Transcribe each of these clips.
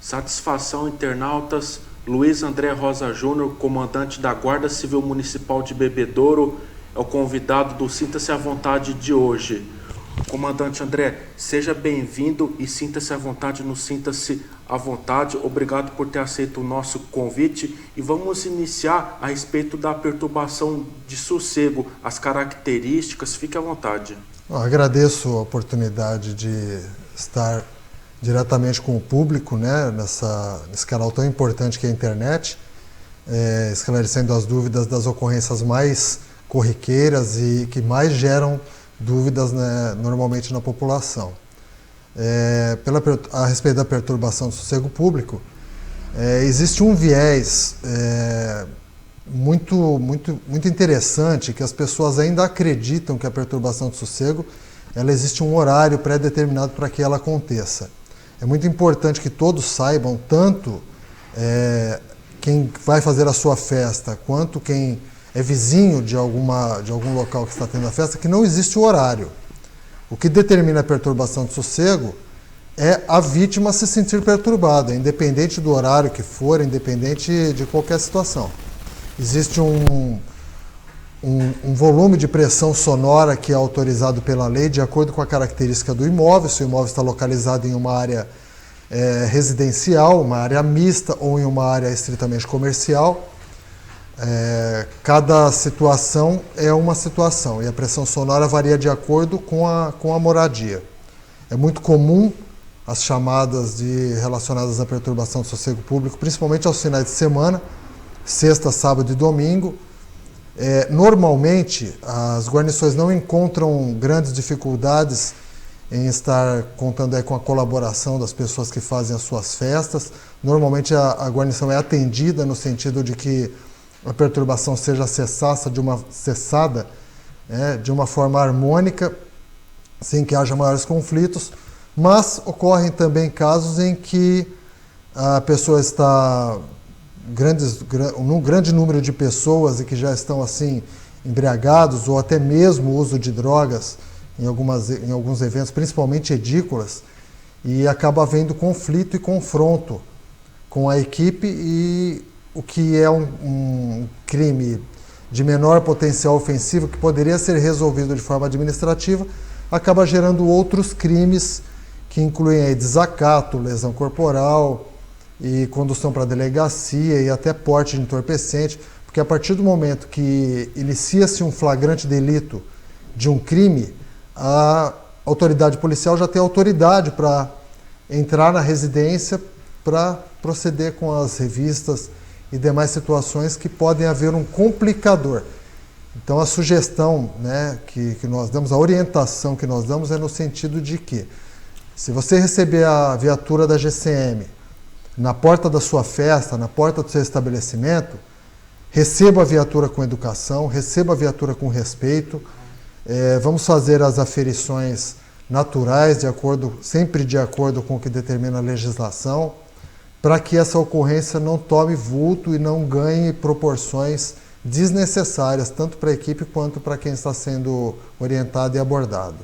Satisfação, internautas. Luiz André Rosa Júnior, comandante da Guarda Civil Municipal de Bebedouro, é o convidado do Sinta-se à Vontade de hoje. Comandante André, seja bem-vindo e sinta-se à vontade no Sinta-se à Vontade. Obrigado por ter aceito o nosso convite e vamos iniciar a respeito da perturbação de sossego, as características. Fique à vontade. Agradeço a oportunidade de estar diretamente com o público, né, nesse canal tão importante que é a internet, esclarecendo as dúvidas das ocorrências mais corriqueiras e que mais geram dúvidas, né, normalmente na população. A respeito da perturbação do sossego público, existe um viés muito interessante, que as pessoas ainda acreditam que a perturbação do sossego, ela existe um horário pré-determinado para que ela aconteça. É muito importante que todos saibam, tanto quem vai fazer a sua festa, quanto quem é vizinho de algum local que está tendo a festa, que não existe o horário. O que determina a perturbação de sossego é a vítima se sentir perturbada, independente do horário que for, independente de qualquer situação. Existe um volume de pressão sonora que é autorizado pela lei de acordo com a característica do imóvel, se o imóvel está localizado em uma área residencial, uma área mista ou em uma área estritamente comercial. Cada situação é uma situação e a pressão sonora varia de acordo com a moradia. É muito comum as chamadas relacionadas à perturbação do sossego público, principalmente aos finais de semana, sexta, sábado e domingo. Normalmente, as guarnições não encontram grandes dificuldades em estar contando com a colaboração das pessoas que fazem as suas festas. Normalmente, a guarnição é atendida no sentido de que a perturbação seja cessada de uma forma harmônica, sem que haja maiores conflitos, mas ocorrem também casos em que a pessoa está um grande número de pessoas e que já estão assim embriagados ou até mesmo o uso de drogas em alguns eventos, principalmente edículas, e acaba havendo conflito e confronto com a equipe, e o que é um crime de menor potencial ofensivo que poderia ser resolvido de forma administrativa acaba gerando outros crimes que incluem aí desacato, lesão corporal e condução para a delegacia e até porte de entorpecente, porque a partir do momento que inicia-se um flagrante delito de um crime, a autoridade policial já tem autoridade para entrar na residência para proceder com as revistas e demais situações que podem haver um complicador. Então a sugestão, né, que nós damos, a orientação que nós damos é no sentido de que, se você receber a viatura da GCM na porta da sua festa, na porta do seu estabelecimento, receba a viatura com educação, receba a viatura com respeito. Vamos fazer as aferições naturais, sempre de acordo com o que determina a legislação, para que essa ocorrência não tome vulto e não ganhe proporções desnecessárias, tanto para a equipe quanto para quem está sendo orientado e abordado.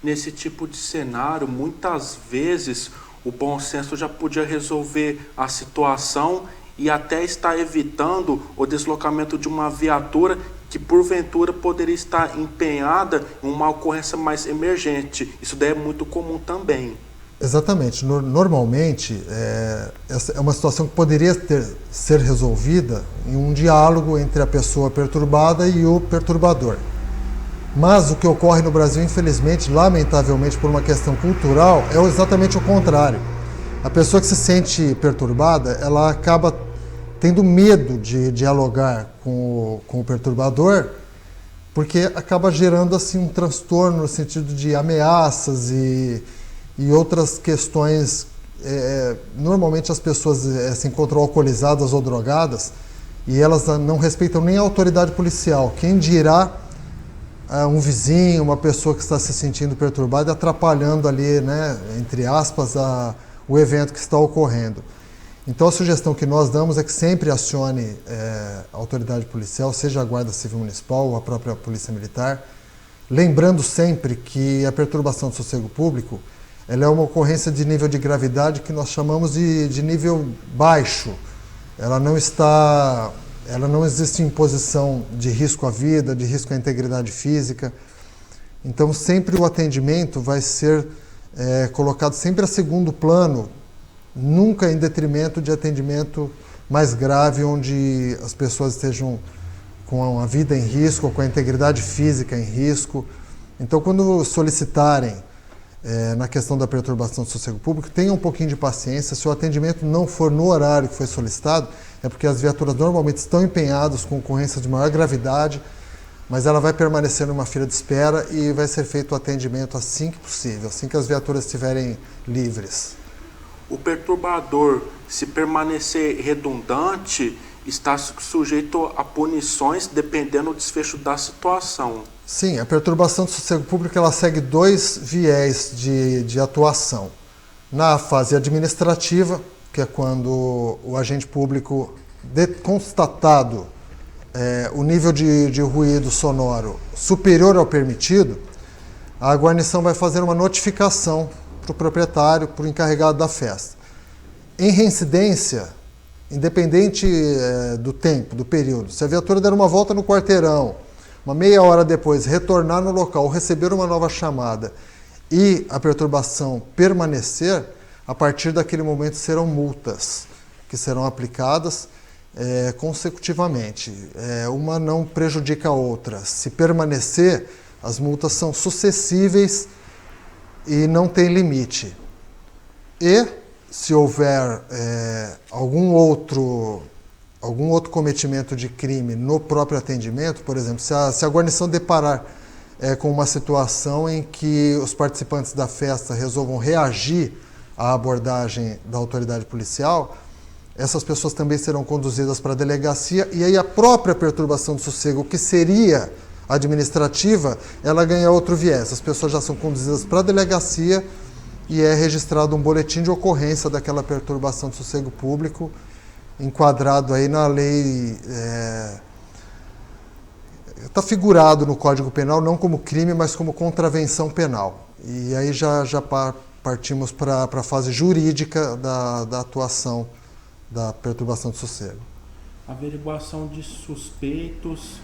Nesse tipo de cenário, muitas vezes o bom senso já podia resolver a situação e até estar evitando o deslocamento de uma viatura que porventura poderia estar empenhada em uma ocorrência mais emergente. Isso daí é muito comum também. Exatamente. Normalmente, essa é uma situação que poderia ser resolvida em um diálogo entre a pessoa perturbada e o perturbador. Mas o que ocorre no Brasil, infelizmente, lamentavelmente, por uma questão cultural, é exatamente o contrário. A pessoa que se sente perturbada, ela acaba tendo medo de dialogar com o perturbador, porque acaba gerando assim um transtorno no sentido de ameaças e outras questões. Normalmente as pessoas se encontram alcoolizadas ou drogadas e elas não respeitam nem a autoridade policial. Quem dirá um vizinho, uma pessoa que está se sentindo perturbada, atrapalhando ali, né, entre aspas, o evento que está ocorrendo. Então a sugestão que nós damos é que sempre acione a autoridade policial, seja a Guarda Civil Municipal ou a própria Polícia Militar, lembrando sempre que a perturbação do sossego público ela é uma ocorrência de nível de gravidade que nós chamamos de nível baixo. Ela não existe em posição de risco à vida, de risco à integridade física. Então, sempre o atendimento vai ser colocado sempre a segundo plano, nunca em detrimento de atendimento mais grave, onde as pessoas estejam com a vida em risco, ou com a integridade física em risco. Então, quando solicitarem na questão da perturbação do sossego público, tenham um pouquinho de paciência. Se o atendimento não for no horário que foi solicitado, é porque as viaturas normalmente estão empenhadas com ocorrências de maior gravidade, mas ela vai permanecer numa fila de espera e vai ser feito o atendimento assim que possível, assim que as viaturas estiverem livres. O perturbador, se permanecer redundante, está sujeito a punições dependendo do desfecho da situação. Sim, a perturbação do sossego público ela segue dois viés de atuação. Na fase administrativa, que é quando o agente público, constatado o nível de ruído sonoro superior ao permitido, a guarnição vai fazer uma notificação para o proprietário, para o encarregado da festa. Em reincidência, independente do tempo, do período, se a viatura der uma volta no quarteirão, uma meia hora depois retornar no local, receber uma nova chamada e a perturbação permanecer, a partir daquele momento serão multas que serão aplicadas consecutivamente. Uma não prejudica a outra. Se permanecer, as multas são sucessíveis e não tem limite. E se houver algum outro cometimento de crime no próprio atendimento, por exemplo, se a guarnição deparar com uma situação em que os participantes da festa resolvam reagir à abordagem da autoridade policial, essas pessoas também serão conduzidas para a delegacia, e aí a própria perturbação do sossego, que seria administrativa, ela ganha outro viés. As pessoas já são conduzidas para a delegacia e é registrado um boletim de ocorrência daquela perturbação do sossego público, enquadrado aí na lei, está figurado no Código Penal não como crime, mas como contravenção penal. E aí já partimos para a fase jurídica da atuação da perturbação do sossego. Averiguação de suspeitos,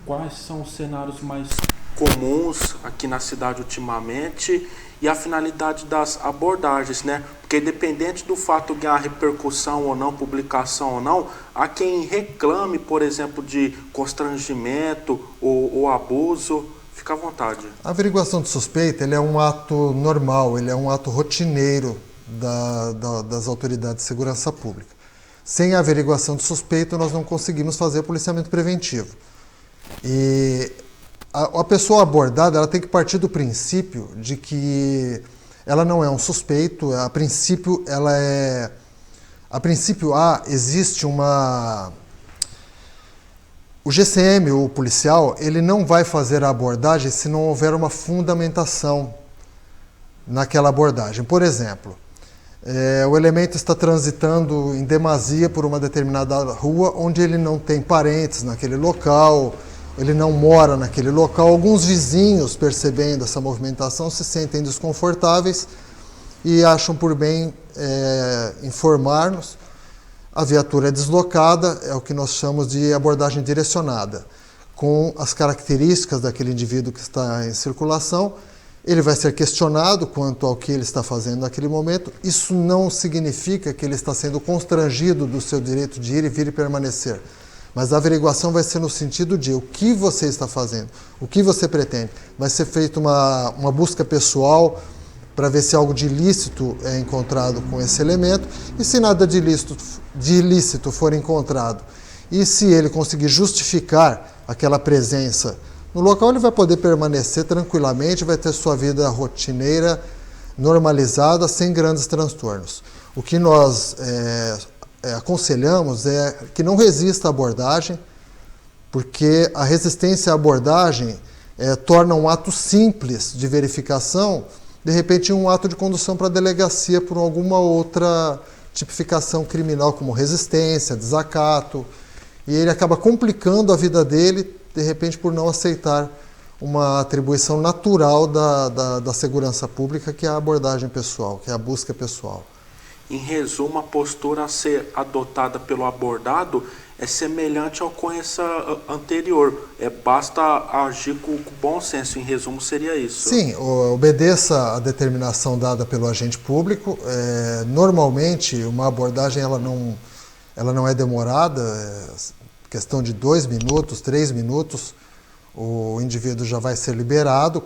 quais são os cenários mais comuns aqui na cidade ultimamente e a finalidade das abordagens, né? Porque independente do fato de ganhar repercussão ou não, publicação ou não, há quem reclame, por exemplo, de constrangimento ou abuso. Fica à vontade. A averiguação de suspeita ele é um ato normal, ele é um ato rotineiro das autoridades de segurança pública. Sem a averiguação de suspeito, nós não conseguimos fazer policiamento preventivo. E a pessoa abordada ela tem que partir do princípio de que ela não é um suspeito. A princípio, existe uma... O GCM, o policial, ele não vai fazer a abordagem se não houver uma fundamentação naquela abordagem. Por exemplo, o elemento está transitando em demasia por uma determinada rua onde ele não tem parentes naquele local, ele não mora naquele local. Alguns vizinhos, percebendo essa movimentação, se sentem desconfortáveis e acham por bem informar-nos. A viatura é deslocada, é o que nós chamamos de abordagem direcionada. Com as características daquele indivíduo que está em circulação, ele vai ser questionado quanto ao que ele está fazendo naquele momento. Isso não significa que ele está sendo constrangido do seu direito de ir e vir e permanecer. Mas a averiguação vai ser no sentido de o que você está fazendo, o que você pretende. Vai ser feita uma busca pessoal para ver se algo de ilícito é encontrado com esse elemento, e se nada de ilícito for encontrado, e se ele conseguir justificar aquela presença no local, ele vai poder permanecer tranquilamente, vai ter sua vida rotineira, normalizada, sem grandes transtornos. O que nós aconselhamos é que não resista à abordagem, porque a resistência à abordagem torna um ato simples de verificação, de repente, um ato de condução para a delegacia por alguma outra tipificação criminal, como resistência, desacato, e ele acaba complicando a vida dele, de repente, por não aceitar uma atribuição natural da segurança pública, que é a abordagem pessoal, que é a busca pessoal. Em resumo, a postura a ser adotada pelo abordado é semelhante à ocorrência anterior. Basta agir com bom senso. Em resumo, seria isso. Sim, obedeça à determinação dada pelo agente público. Normalmente, uma abordagem ela não é demorada, questão de 2 minutos, 3 minutos, o indivíduo já vai ser liberado,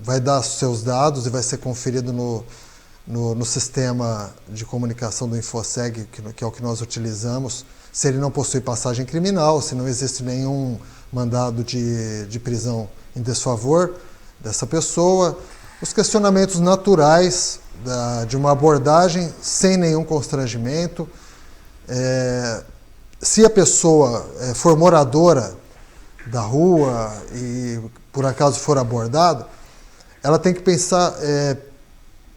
vai dar seus dados e vai ser conferido no sistema de comunicação do InfoSeg, que é o que nós utilizamos, se ele não possui passagem criminal, se não existe nenhum mandado de prisão em desfavor dessa pessoa, os questionamentos naturais de uma abordagem sem nenhum constrangimento. Se a pessoa for moradora da rua e por acaso for abordado, ela tem que pensar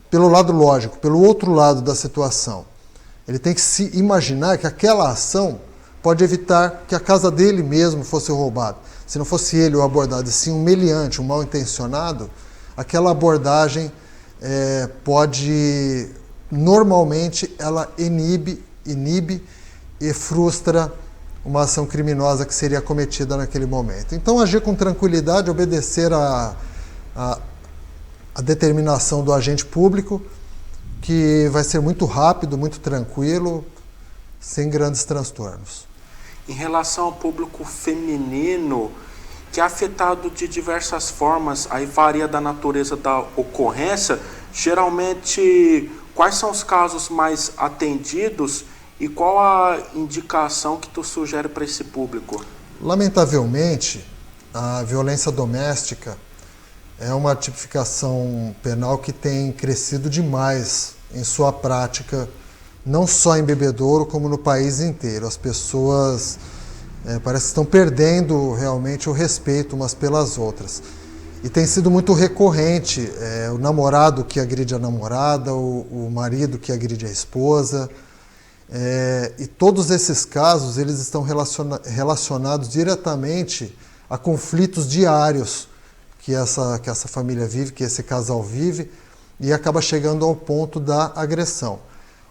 pelo lado lógico, pelo outro lado da situação. Ele tem que se imaginar que aquela ação pode evitar que a casa dele mesmo fosse roubada. Se não fosse ele o abordado, e sim um meliante, um mal-intencionado, aquela abordagem pode, normalmente, ela inibe e frustra uma ação criminosa que seria cometida naquele momento. Então, agir com tranquilidade, obedecer a determinação do agente público, que vai ser muito rápido, muito tranquilo, sem grandes transtornos. Em relação ao público feminino, que é afetado de diversas formas, aí varia da natureza da ocorrência, geralmente, quais são os casos mais atendidos e qual a indicação que tu sugere para esse público? Lamentavelmente, a violência doméstica é uma tipificação penal que tem crescido demais em sua prática, não só em Bebedouro, como no país inteiro. As pessoas parece que estão perdendo realmente o respeito umas pelas outras. E tem sido muito recorrente o namorado que agride a namorada, o marido que agride a esposa. E todos esses casos eles estão relacionados diretamente a conflitos diários que essa família vive, que esse casal vive, e acaba chegando ao ponto da agressão.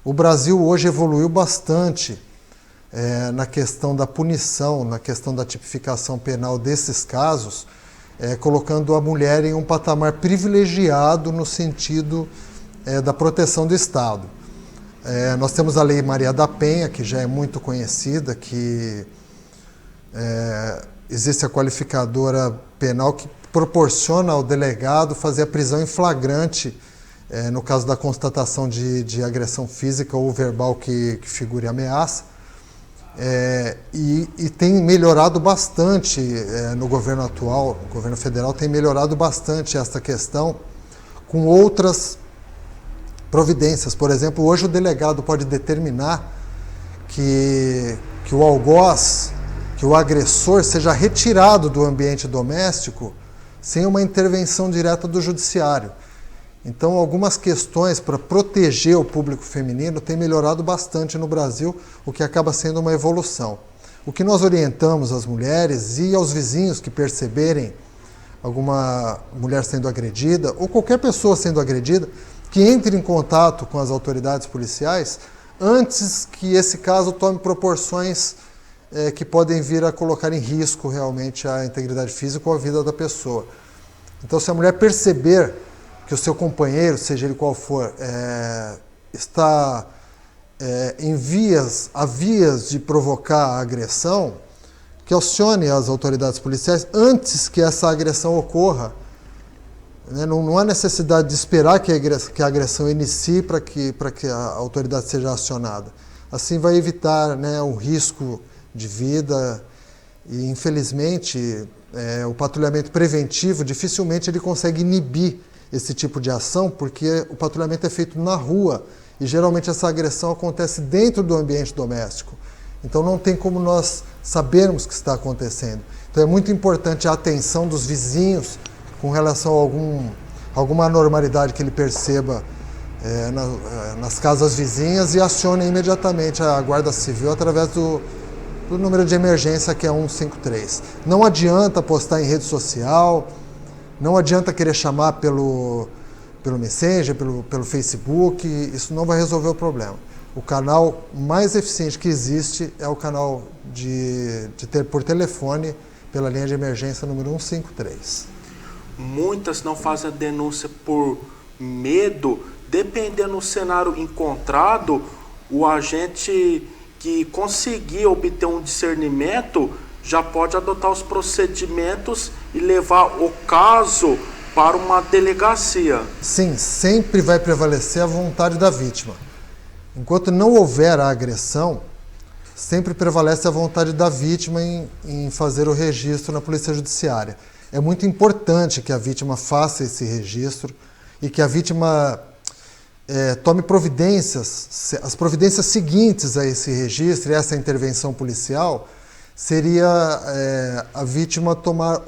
O Brasil hoje evoluiu bastante na questão da punição, na questão da tipificação penal desses casos, colocando a mulher em um patamar privilegiado no sentido da proteção do Estado. Nós temos a Lei Maria da Penha, que já é muito conhecida, que existe a qualificadora penal que proporciona ao delegado fazer a prisão em flagrante no caso da constatação de agressão física ou verbal que figure ameaça. E tem melhorado bastante no governo atual, o governo federal tem melhorado bastante esta questão com outras providências. Por exemplo, hoje o delegado pode determinar que o algoz, que o agressor seja retirado do ambiente doméstico sem uma intervenção direta do judiciário. Então, algumas questões para proteger o público feminino têm melhorado bastante no Brasil, o que acaba sendo uma evolução. O que nós orientamos às mulheres e aos vizinhos que perceberem alguma mulher sendo agredida, ou qualquer pessoa sendo agredida, que entre em contato com as autoridades policiais antes que esse caso tome proporções que podem vir a colocar em risco realmente a integridade física ou a vida da pessoa. Então, se a mulher perceber que o seu companheiro, seja ele qual for, está em vias de provocar a agressão, que acione as autoridades policiais antes que essa agressão ocorra. Não há necessidade de esperar que a agressão inicie para que a autoridade seja acionada. Assim vai evitar o risco de vida e, infelizmente, o patrulhamento preventivo dificilmente ele consegue inibir esse tipo de ação, porque o patrulhamento é feito na rua e geralmente essa agressão acontece dentro do ambiente doméstico. Então não tem como nós sabermos o que está acontecendo. Então é muito importante a atenção dos vizinhos com relação a alguma anormalidade que ele perceba nas casas vizinhas e acione imediatamente a Guarda Civil através do do número de emergência, que é 153. Não adianta postar em rede social, não adianta querer chamar pelo Messenger, pelo Facebook, isso não vai resolver o problema. O canal mais eficiente que existe é o canal por telefone, pela linha de emergência número 153. Muitas não fazem a denúncia por medo. Dependendo do cenário encontrado, o agente que conseguir obter um discernimento já pode adotar os procedimentos e levar o caso para uma delegacia. Sim, sempre vai prevalecer a vontade da vítima. Enquanto não houver a agressão, sempre prevalece a vontade da vítima em fazer o registro na Polícia Judiciária. É muito importante que a vítima faça esse registro e que a vítima tome providências. As providências seguintes a esse registro e essa intervenção policial seria a vítima tomar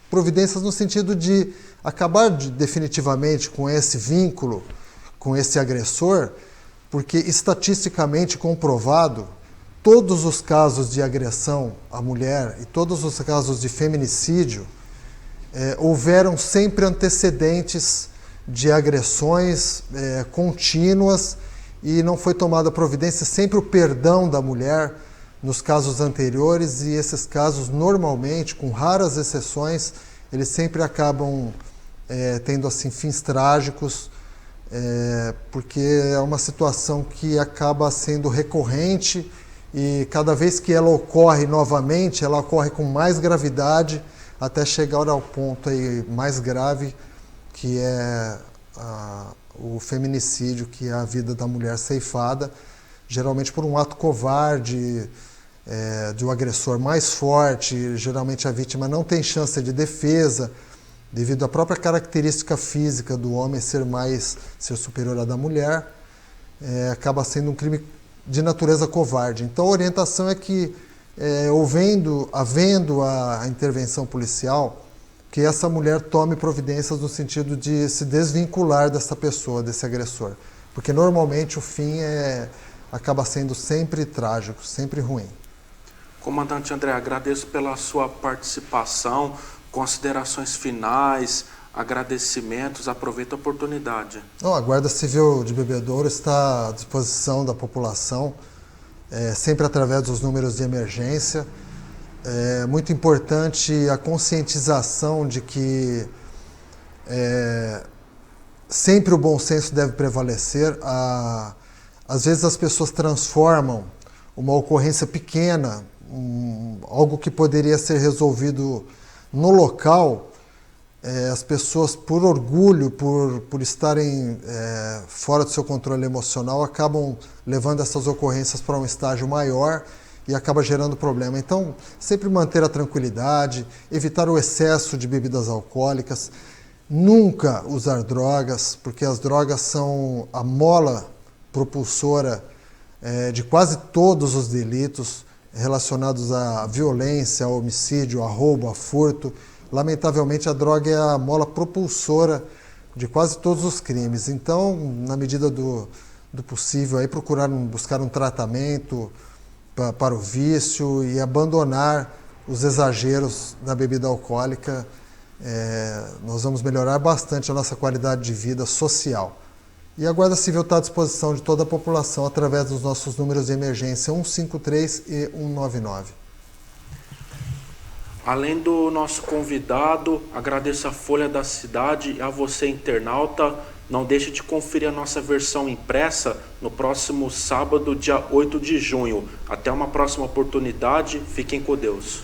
providências no sentido de acabar definitivamente com esse vínculo, com esse agressor, porque estatisticamente comprovado, todos os casos de agressão à mulher e todos os casos de feminicídio houveram sempre antecedentes de agressões contínuas e não foi tomada providência, sempre o perdão da mulher nos casos anteriores, e esses casos normalmente, com raras exceções, eles sempre acabam tendo assim fins trágicos, porque é uma situação que acaba sendo recorrente e cada vez que ela ocorre novamente, ela ocorre com mais gravidade até chegar ao ponto aí mais grave, que é o feminicídio, que é a vida da mulher ceifada, geralmente por um ato covarde de um agressor mais forte. Geralmente a vítima não tem chance de defesa, devido à própria característica física do homem ser superior à da mulher, acaba sendo um crime de natureza covarde. Então a orientação é que, havendo a intervenção policial, que essa mulher tome providências no sentido de se desvincular dessa pessoa, desse agressor. Porque normalmente o fim acaba sendo sempre trágico, sempre ruim. Comandante André, agradeço pela sua participação, considerações finais, agradecimentos, aproveito a oportunidade. A Guarda Civil de Bebedouro está à disposição da população, sempre através dos números de emergência. É muito importante a conscientização de que sempre o bom senso deve prevalecer. Às vezes as pessoas transformam uma ocorrência pequena, algo que poderia ser resolvido no local, as pessoas, por orgulho, por estarem fora do seu controle emocional, acabam levando essas ocorrências para um estágio maior e acaba gerando problema. Então, sempre manter a tranquilidade, evitar o excesso de bebidas alcoólicas, nunca usar drogas, porque as drogas são a mola propulsora de quase todos os delitos relacionados à violência, ao homicídio, a roubo, a furto. Lamentavelmente, a droga é a mola propulsora de quase todos os crimes. Então, na medida do possível, aí buscar um tratamento para o vício e abandonar os exageros da bebida alcoólica. Nós vamos melhorar bastante a nossa qualidade de vida social. E a Guarda Civil está à disposição de toda a população através dos nossos números de emergência 153 e 199. Além do nosso convidado, agradeço a Folha da Cidade e a você, internauta. Não deixe de conferir a nossa versão impressa no próximo sábado, dia 8 de junho. Até uma próxima oportunidade. Fiquem com Deus.